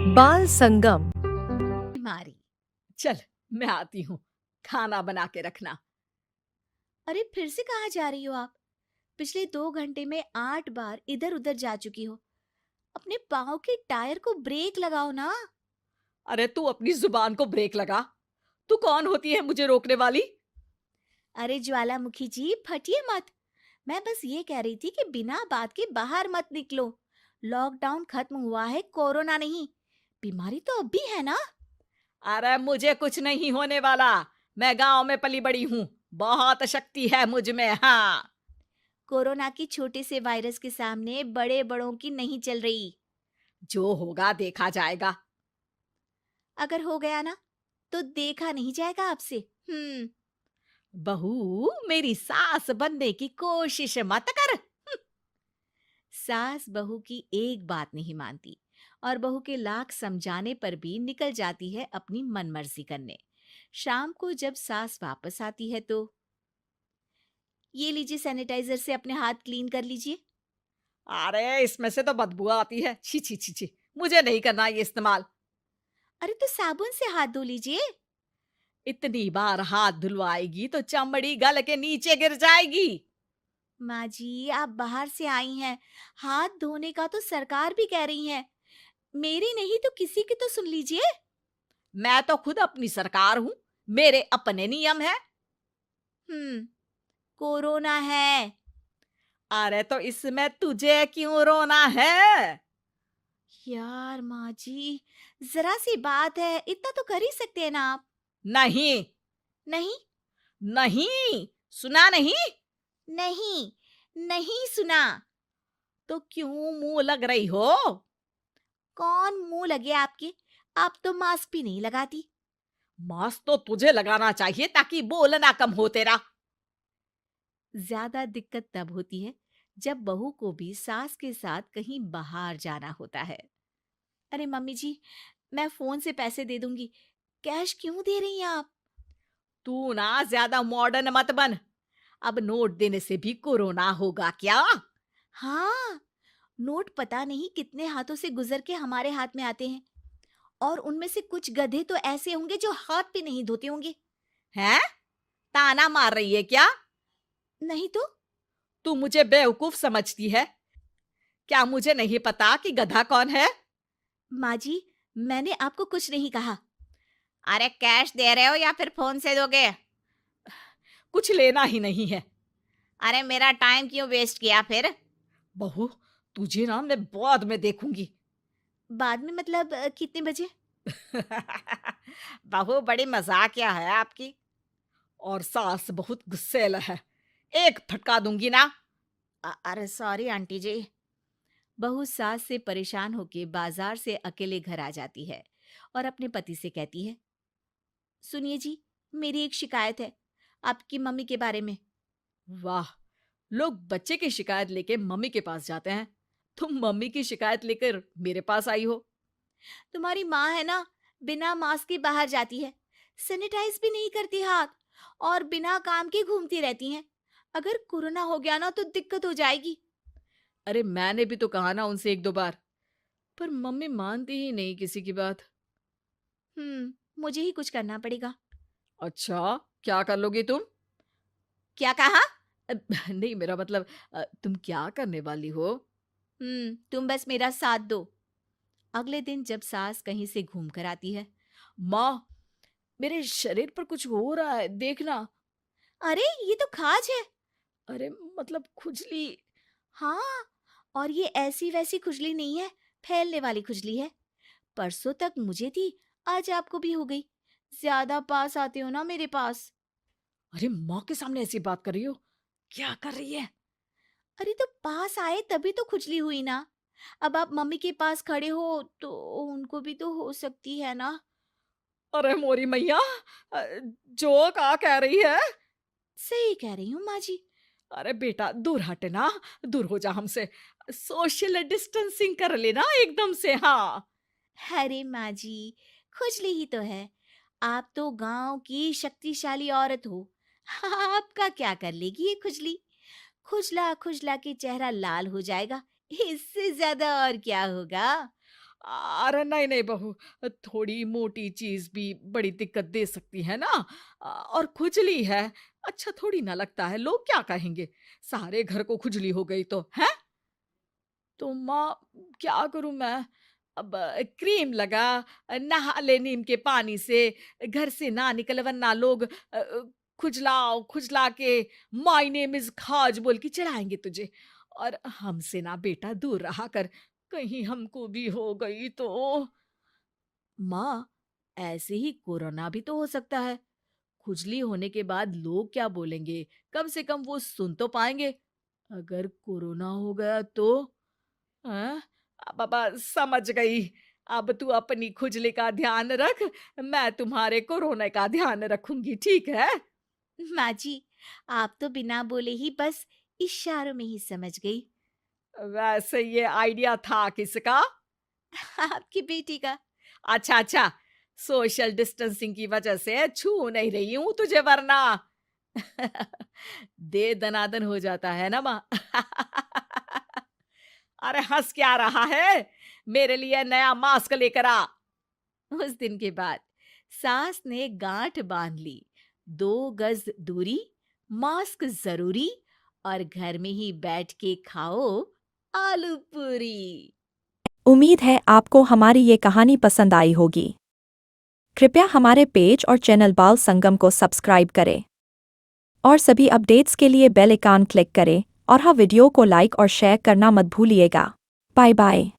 बाल संगम। बीमारी। चल, मैं आती हूँ। खाना बना के रखना। अरे फिर से कहाँ जा रही हो आप? पिछले 2 घंटे में 8 बार इधर उधर जा चुकी हो। अपने पाँव के टायर को ब्रेक लगाओ ना। अरे तू अपनी जुबान को ब्रेक लगा। तू कौन होती है मुझे रोकने वाली? अरे ज्वालामुखी जी, फटिए मत। मैं बस ये कह रही थी कि बिना बात के बाहर मत निकलो। लॉकडाउन खत्म हुआ है, कोरोना नहीं। बीमारी तो अब भी है ना। अरे मुझे कुछ नहीं होने वाला। मैं गांव में पली बड़ी हूँ। बहुत शक्ति है मुझ में। हाँ, कोरोना की छोटे से वायरस के सामने बड़े बड़ों की नहीं चल रही। जो होगा देखा जाएगा। अगर हो गया ना तो देखा नहीं जाएगा आपसे। हम्म। बहू, मेरी सास बनने की कोशिश मत कर। सास बहू की एक बात नहीं मानती और बहू के लाख समझाने पर भी निकल जाती है अपनी मनमर्जी करने। शाम को जब सास वापस आती है तो ये लीजिए, सैनिटाइजर से अपने हाथ क्लीन कर लीजिए। अरे इसमें से तो बदबू आती है। छी छी छी छी। मुझे नहीं करना ये इस्तेमाल। अरे तो साबुन से हाथ धो लीजिए। इतनी बार हाथ धुलवाएगी तो चमड़ी गल के नीचे गिर जाएगी। माँ जी, आप बाहर से आई हैं, हाथ धोने का तो सरकार भी कह रही है। मेरी नहीं तो किसी की तो सुन लीजिए। मैं तो खुद अपनी सरकार हूँ। मेरे अपने नियम है। हम्म। कोरोना है। अरे तो इसमें तुझे क्यों रोना है? यार माँ जी, जरा सी बात है, इतना तो कर ही सकते हैं ना आप। नहीं। नहीं। नहीं, सुना नहीं? नहीं। नहीं सुना। तो क्यों मुंह लग रही हो? कौन मुंह लगे आपके? आप तो मास्क भी नहीं लगाती। मास्क तो तुझे लगाना चाहिए ताकि बोलना कम हो तेरा। ज्यादा दिक्कत तब होती है जब बहू को भी सास के साथ कहीं बाहर जाना होता है। अरे मम्मी जी, मैं फोन से पैसे दे दूंगी। कैश क्यों दे रही हैं आप? तू ना ज्यादा मॉडर्न मत बन। अब नोट देने से भी कोरोना होगा क्या? हाँ, नोट पता नहीं कितने हाथों से गुजर के हमारे हाथ में आते हैं, और उनमें से कुछ गधे तो ऐसे होंगे जो हाथ भी नहीं धोते होंगे। हैं? ताना मार रही है क्या? नहीं तो। तू मुझे बेवकूफ समझती है? क्या मुझे नहीं पता कि गधा कौन है? माँ जी, मैंने आपको कुछ नहीं कहा। अरे कैश दे रहे हो या फिर फोन से दोगे? कुछ लेना ही नहीं है। अरे मेरा टाइम क्यों वेस्ट किया फिर? बहू, तुझे ना मैं बाद में देखूंगी। बाद में मतलब कितने बजे? बहू बड़ी मजाकिया है आपकी। और सास बहुत गुस्सेल है। एक फटका दूंगी ना। अरे सॉरी आंटी जी। बहू सास से परेशान होके बाजार से अकेले घर आ जाती है और अपने पति से कहती है, सुनिए जी, मेरी एक शिकायत है आपकी मम्मी के बारे में। वाह, लोग बच्चे की शिकायत लेके मम्मी के पास जाते हैं। तुम मम्मी की शिकायत लेकर मेरे पास आई हो। तुम्हारी माँ है ना, बिना मास्क के बाहर जाती है, सैनिटाइज भी नहीं करती हाथ, और बिना काम के घूमती रहती हैं। अगर कोरोना हो गया ना तो दिक्कत हो जाएगी। अरे मैंने भी तो कहा ना उनसे एक दो बार, पर मम्मी मानती ही नहीं किसी की बात। मुझे ही कुछ करना पड़ेगा। अच्छा, क्या कर लोगी तुम? क्या कहा? नहीं, मेरा मतलब तुम क्या करने वाली हो? तुम बस मेरा साथ दो। अगले दिन जब सास कहीं से घूम कर आती है। माँ, मेरे शरीर पर कुछ हो रहा है, देखना। अरे ये तो खाज है। अरे मतलब खुजली। हाँ, और ये ऐसी वैसी खुजली नहीं है, फैलने वाली खुजली है। परसों तक मुझे थी, आज आपको भी हो गई। ज्यादा पास आते हो ना मेरे पास। अरे माँ के सामने ऐसी बात कर रही हो? क्या कर रही है? अरे तो पास आए तभी तो खुजली हुई ना। अब आप मम्मी के पास खड़े हो तो उनको भी तो हो सकती है ना। अरे मोरी मैया, जो का कह रही है? सही कह रही हूँ माँ जी। अरे बेटा, दूर हटे ना। दूर हो जा हमसे। सोशल डिस्टेंसिंग कर लेना एकदम से। हाँ। अरे माँ जी, खुजली ही तो है। आप तो गांव की शक्तिशाली औरत हो। आपका क्या कर लेगी ये खुजली? खुजला खुजला के चेहरा लाल हो जाएगा, इससे ज्यादा और क्या होगा? अरे नहीं नहीं बहू, थोड़ी मोटी चीज भी बड़ी दिक्कत दे सकती है ना। और खुजली है, अच्छा थोड़ी ना लगता है, लोग क्या कहेंगे, सारे घर को खुजली हो गई तो है। तो माँ, क्या करूं मैं? अब क्रीम लगा, नहा ले नीम के पानी से, घर से ना निकल वरना लोग खुजलाओ खुजला के माय नेम इज खाज बोल के चढ़ाएंगे तुझे। और हमसे ना बेटा दूर रहा कर, कहीं हमको भी हो गई तो। माँ, ऐसे ही कोरोना भी तो हो सकता है। खुजली होने के बाद लोग क्या बोलेंगे, कम से कम वो सुन तो पाएंगे। अगर कोरोना हो गया तो? हाँ, बाबा समझ गई। अब तू अपनी खुजली का ध्यान रख, मैं तुम्हारे कोरोना का ध्यान रखूंगी, ठीक है? माँ जी, आप तो बिना बोले ही बस इशारों में ही समझ गई। वैसे ये आइडिया था किसका? आपकी बेटी का। अच्छा अच्छा, सोशल डिस्टेंसिंग की वजह से छू नहीं रही हूं तुझे वरना। दे दनादन हो जाता है ना माँ। अरे हंस क्या रहा है, मेरे लिए नया मास्क लेकर आ। उस दिन के बाद सास ने गांठ बांध ली। 2 गज दूरी, मास्क जरूरी, और घर में ही बैठ के खाओ आलू पूरी। उम्मीद है आपको हमारी ये कहानी पसंद आई होगी। कृपया हमारे पेज और चैनल बाल संगम को सब्सक्राइब करें और सभी अपडेट्स के लिए बेल आइकन क्लिक करें और हाँ वीडियो को लाइक और शेयर करना मत भूलिएगा। Bye bye.